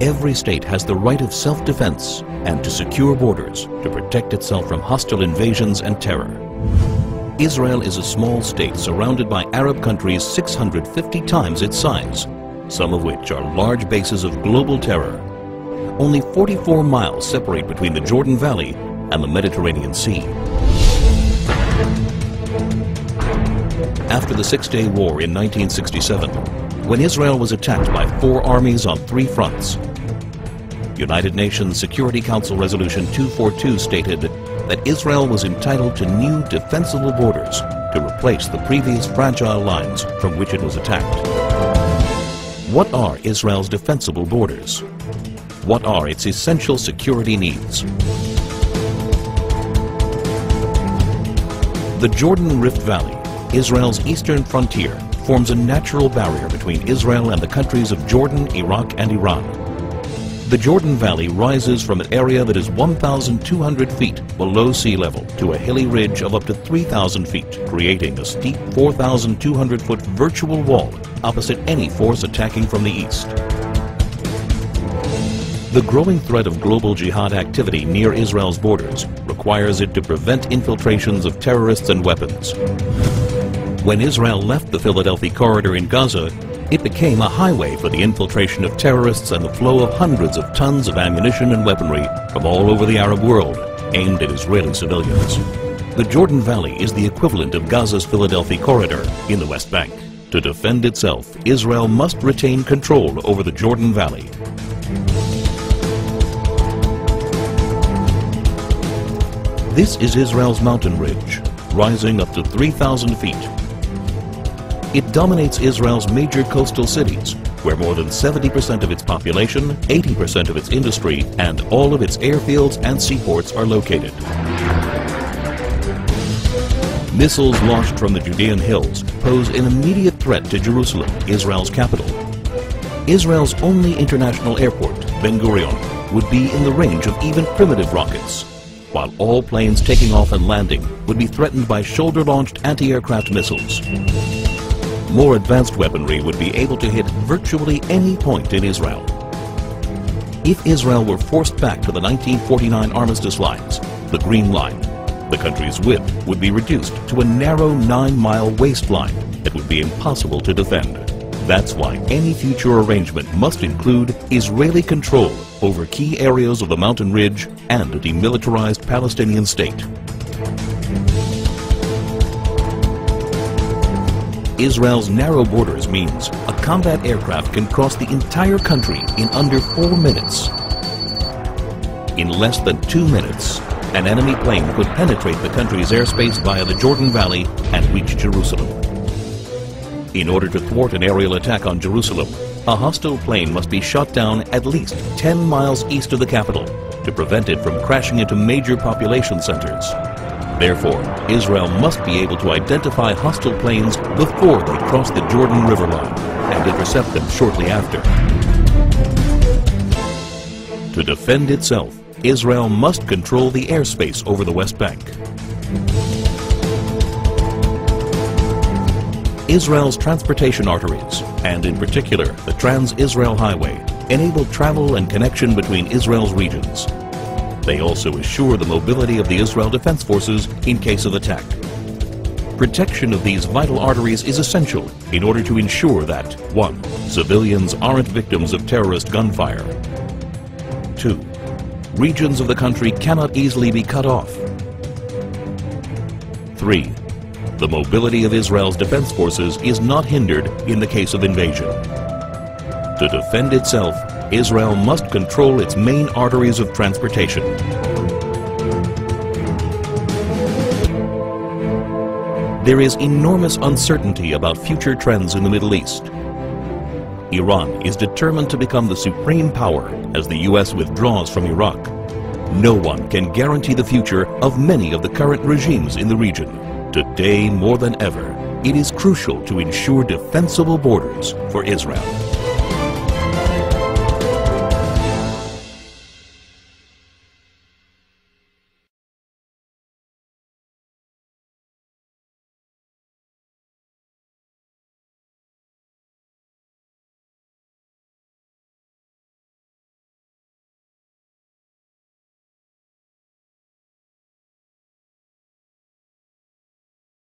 Every state has the right of self-defense and to secure borders to protect itself from hostile invasions and terror. Israel is a small state surrounded by Arab countries 650 times its size, some of which are large bases of global terror. Only 44 miles separate between the Jordan Valley and the Mediterranean Sea. After the Six-Day War in 1967, when Israel was attacked by 4 armies on 3 fronts, United Nations Security Council Resolution 242 stated that Israel was entitled to new defensible borders to replace the previous fragile lines from which it was attacked. What are Israel's defensible borders? What are its essential security needs? The Jordan Rift Valley, Israel's eastern frontier, forms a natural barrier between Israel and the countries of Jordan, Iraq, and Iran. The Jordan Valley rises from an area that is 1,200 feet below sea level to a hilly ridge of up to 3,000 feet, creating a steep 4,200-foot virtual wall opposite any force attacking from the east. The growing threat of global jihad activity near Israel's borders requires it to prevent infiltrations of terrorists and weapons. When Israel left the Philadelphia Corridor in Gaza, it became a highway for the infiltration of terrorists and the flow of hundreds of tons of ammunition and weaponry from all over the Arab world, aimed at Israeli civilians. The Jordan Valley is the equivalent of Gaza's Philadelphia Corridor in the West Bank. To defend itself, Israel must retain control over the Jordan Valley. This is Israel's mountain ridge, rising up to 3,000 feet. It dominates Israel's major coastal cities, where more than 70% of its population, 80% of its industry, and all of its airfields and seaports are located. Missiles launched from the Judean hills pose an immediate threat to Jerusalem, Israel's capital. Israel's only international airport, Ben Gurion, would be in the range of even primitive rockets, while all planes taking off and landing would be threatened by shoulder-launched anti-aircraft missiles. More advanced weaponry would be able to hit virtually any point in Israel. If Israel were forced back to the 1949 armistice lines, the Green Line, the country's width would be reduced to a narrow 9-mile waistline that would be impossible to defend. That's why any future arrangement must include Israeli control over key areas of the mountain ridge and a demilitarized Palestinian state. Israel's narrow borders means a combat aircraft can cross the entire country in under 4 minutes. In less than 2 minutes, an enemy plane could penetrate the country's airspace via the Jordan Valley and reach Jerusalem. In order to thwart an aerial attack on Jerusalem, a hostile plane must be shot down at least 10 miles east of the capital to prevent it from crashing into major population centers. Therefore, Israel must be able to identify hostile planes before they cross the Jordan River line and intercept them shortly after. To defend itself, Israel must control the airspace over the West Bank. Israel's transportation arteries, and in particular the Trans-Israel Highway, enable travel and connection between Israel's regions. They also assure the mobility of the Israel Defense Forces in case of attack. Protection of these vital arteries is essential in order to ensure that 1. Civilians aren't victims of terrorist gunfire. 2. Regions of the country cannot easily be cut off. 3. The mobility of Israel's defense forces is not hindered in the case of invasion. To defend itself, Israel must control its main arteries of transportation. There is enormous uncertainty about future trends in the Middle East. Iran is determined to become the supreme power as the U.S. withdraws from Iraq. No one can guarantee the future of many of the current regimes in the region. Today, more than ever, it is crucial to ensure defensible borders for Israel.